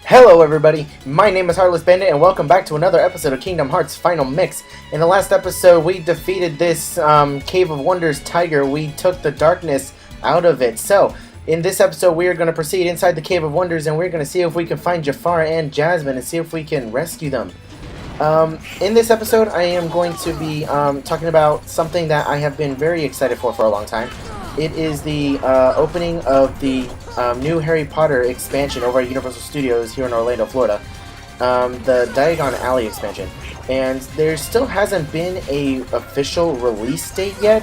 Hello everybody, my name is Heartless Bandit and welcome back to another episode of Kingdom Hearts Final Mix. In the last episode we defeated this Cave of Wonders tiger. We took the darkness out of it. So, in this episode we are going to proceed inside the Cave of Wonders and we're going to see if we can find Jafar and Jasmine and see if we can rescue them. In this episode I am going to be talking about something that I have been very excited for a long time. It is the opening of the new Harry Potter expansion over at Universal Studios here in Orlando, Florida. The Diagon Alley expansion. And there still hasn't been a official release date yet,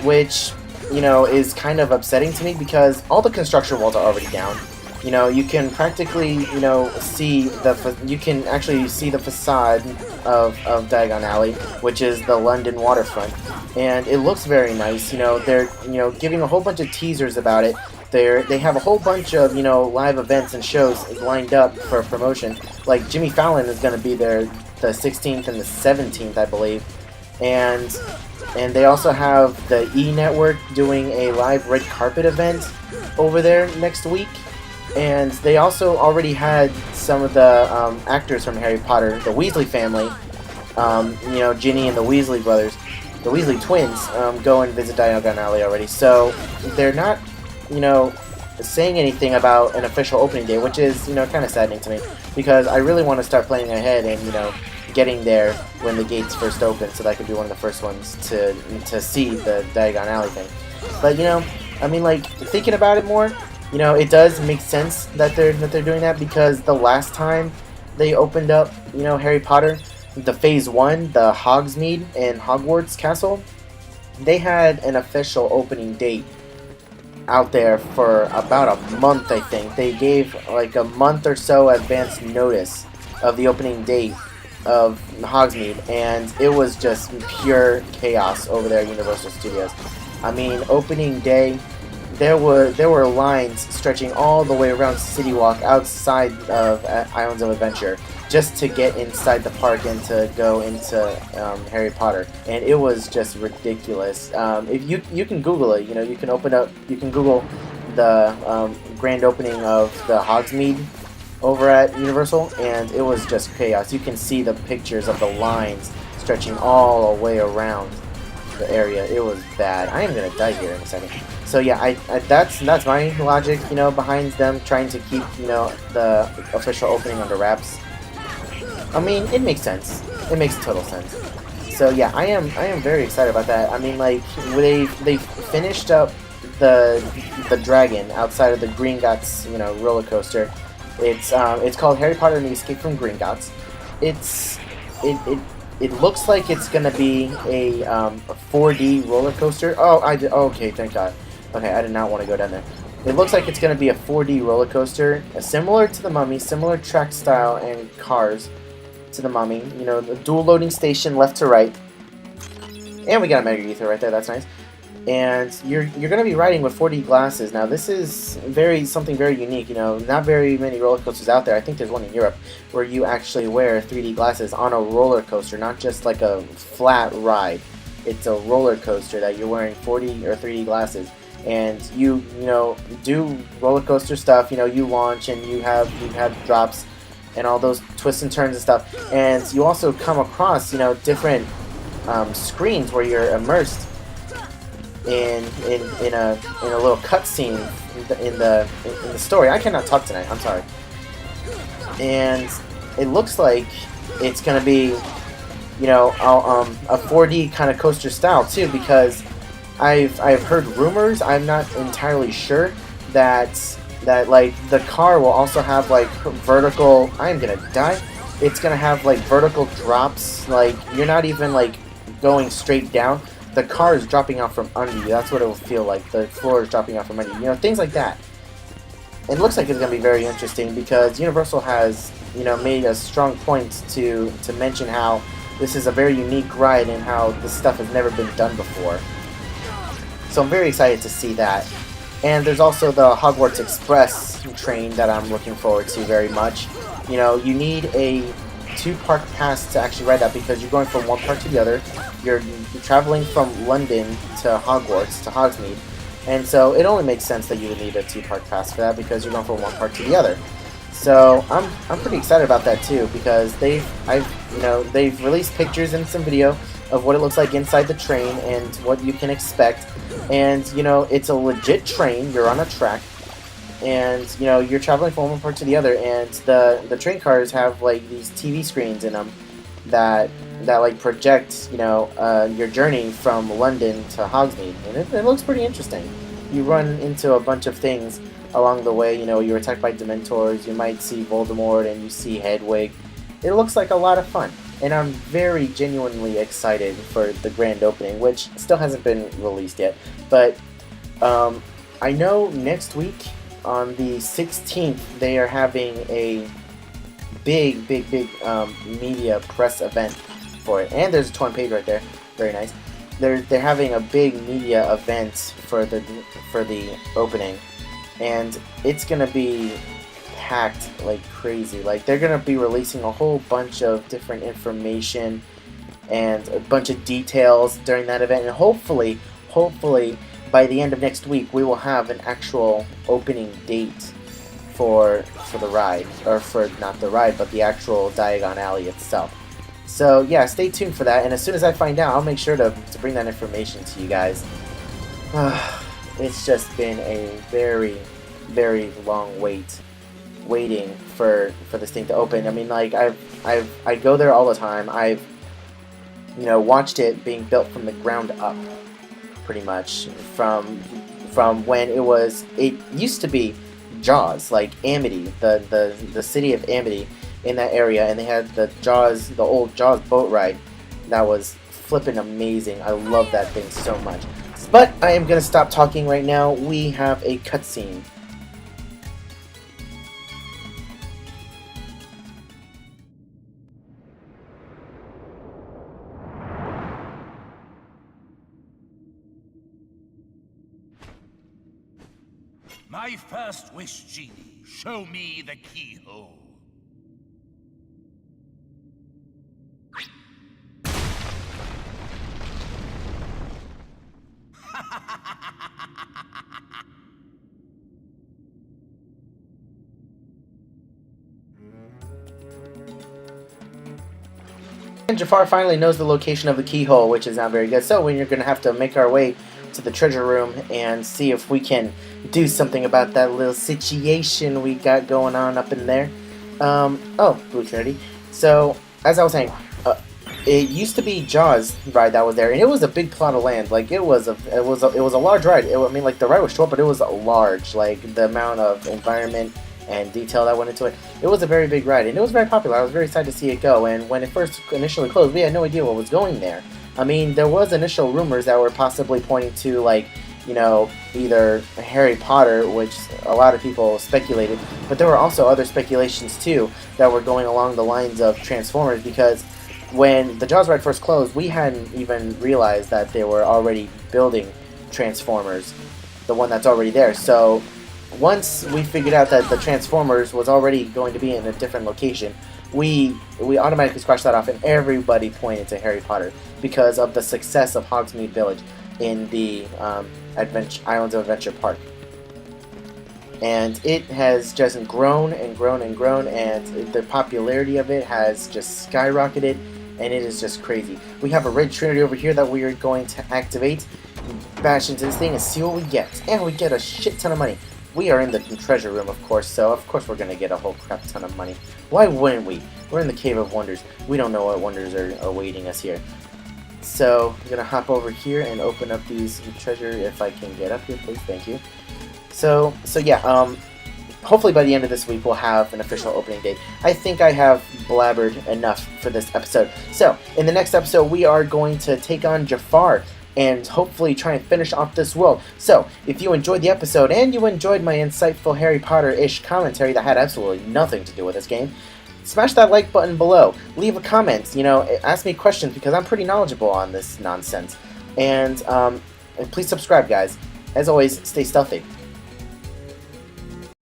which, you know, is kind of upsetting to me because all the construction walls are already down. You know, you can practically, you know, you can actually see the facade of Diagon Alley, which is the London waterfront, and it looks very nice. You know, they're, you know, giving a whole bunch of teasers about it. They have a whole bunch of, you know, live events and shows lined up for promotion. Like Jimmy Fallon is going to be there the 16th and the 17th, I believe, and they also have the E Network doing a live red carpet event over there next week. And they also already had some of the actors from Harry Potter, the Weasley family, you know, Ginny and the Weasley brothers, the Weasley twins, go and visit Diagon Alley already. So they're not, you know, saying anything about an official opening day, which is, you know, kind of saddening to me because I really want to start planning ahead and, you know, getting there when the gates first open so that I could be one of the first ones to see the Diagon Alley thing. But, you know, I mean, like, thinking about it more, you know, it does make sense that they're doing that because the last time they opened up, you know, Harry Potter, the Phase 1, the Hogsmeade and Hogwarts Castle, they had an official opening date out there for about a month, I think. They gave like a month or so advance notice of the opening date of Hogsmeade, and it was just pure chaos over there at Universal Studios. I mean, opening day, there were lines stretching all the way around City Walk outside of Islands of Adventure just to get inside the park and to go into Harry Potter, and it was just ridiculous. If you can Google it, you know, you can Google the grand opening of the Hogsmeade over at Universal, and it was just chaos. You can see the pictures of the lines stretching all the way around the area. It was bad. I am gonna die here in a second. So yeah, that's my logic, you know, behind them trying to keep, you know, the official opening under wraps. I mean, it makes sense. It makes total sense. So yeah, I am very excited about that. I mean, like, they finished up the dragon outside of the Gringotts, you know, roller coaster. It's called Harry Potter and the Escape from Gringotts. It looks like it's gonna be a 4D roller coaster. Oh, okay, thank God. Okay, I did not want to go down there. It looks like it's gonna be a 4D roller coaster, similar to the Mummy, similar track style and cars to the Mummy. You know, the dual loading station left to right, and we got a Mega Ether right there. That's nice. And you're gonna be riding with 4D glasses. Now this is something very unique. You know, not very many roller coasters out there. I think there's one in Europe where you actually wear 3D glasses on a roller coaster, not just like a flat ride. It's a roller coaster that you're wearing 4D or 3D glasses, and you know, do roller coaster stuff. You know, you launch and you have drops and all those twists and turns and stuff. And you also come across, you know, different screens where you're immersed in a little cutscene in the story. I cannot talk tonight. I'm sorry. And it looks like it's gonna be, you know, a 4D kind of coaster style too, because I've heard rumors. I'm not entirely sure that like the car will also have like vertical. I am gonna die. It's gonna have like vertical drops. Like you're not even like going straight down. The car is dropping out from under you. That's what it will feel like. The floor is dropping out from under you. You know, things like that. It looks like it's going to be very interesting because Universal has, you know, made a strong point to mention how this is a very unique ride and how this stuff has never been done before. So I'm very excited to see that. And there's also the Hogwarts Express train that I'm looking forward to very much. You know, you need a 2-park pass to actually ride that because you're going from one park to the other. You're traveling from London to Hogwarts, to Hogsmeade, and so it only makes sense that you would need a 2-park pass for that because you're going from one park to the other. So I'm pretty excited about that too, because they've released pictures and some video of what it looks like inside the train and what you can expect. And it's a legit train. You're on a track, and you're traveling from one part to the other. And the train cars have like these TV screens in them that like project your journey from London to Hogsmeade, and it looks pretty interesting. You run into a bunch of things along the way. You're attacked by Dementors. You might see Voldemort, and you see Hedwig. It looks like a lot of fun, and I'm very genuinely excited for the grand opening, which still hasn't been released yet. But I know next week on the 16th they are having a big media press event for it, and there's a torn page right there. Very nice. They're having a big media event for the opening, and it's gonna be packed like crazy. Like, they're gonna be releasing a whole bunch of different information and a bunch of details during that event, and hopefully by the end of next week we will have an actual opening date for the ride, or for not the ride, but the actual Diagon Alley itself. So yeah, stay tuned for that, and as soon as I find out, I'll make sure to bring that information to you guys. It's just been a very long waiting for this thing to open. I mean, like, I go there all the time. I've watched it being built from the ground up, pretty much from when it used to be Jaws, like Amity, the city of Amity in that area, and they had the old Jaws boat ride that was flippin' amazing. I love that thing so much. But I am gonna stop talking right now. We have a cutscene. My first wish, Genie. Show me the keyhole. And Jafar finally knows the location of the keyhole, which is not very good. So we're going to have to make our way to the treasure room and see if we can do something about that little situation we got going on up in there. Oh, Blue Trinity. So, as I was saying, it used to be Jaws ride that was there, and it was a big plot of land. Like, it was a large ride. I mean, like, the ride was short, but it was large. Like, the amount of environment and detail that went into it. It was a very big ride, and it was very popular. I was very excited to see it go, and when it first initially closed, we had no idea what was going there. I mean, there was initial rumors that were possibly pointing to, like, either Harry Potter, which a lot of people speculated, but there were also other speculations, too, that were going along the lines of Transformers, because when the Jaws ride first closed, we hadn't even realized that they were already building Transformers, the one that's already there. So once we figured out that the Transformers was already going to be in a different location, we automatically scratched that off, and everybody pointed to Harry Potter because of the success of Hogsmeade Village in the Islands of Adventure Park. And it has just grown and grown and grown, and the popularity of it has just skyrocketed, and it is just crazy. We have a red Trinity over here that we are going to activate, bash into this thing, and see what we get. And we get a shit ton of money. We are in the treasure room, of course, so of course we're going to get a whole crap ton of money. Why wouldn't we? We're in the Cave of Wonders. We don't know what wonders are awaiting us here. So, I'm going to hop over here and open up these treasure, if I can get up here, please. Thank you. So yeah, hopefully by the end of this week we'll have an official opening date. I think I have blabbered enough for this episode. So, in the next episode we are going to take on Jafar and hopefully try and finish off this world. So, if you enjoyed the episode and you enjoyed my insightful Harry Potter-ish commentary that had absolutely nothing to do with this game, smash that like button below. Leave a comment, ask me questions because I'm pretty knowledgeable on this nonsense. And please subscribe, guys. As always, stay stealthy.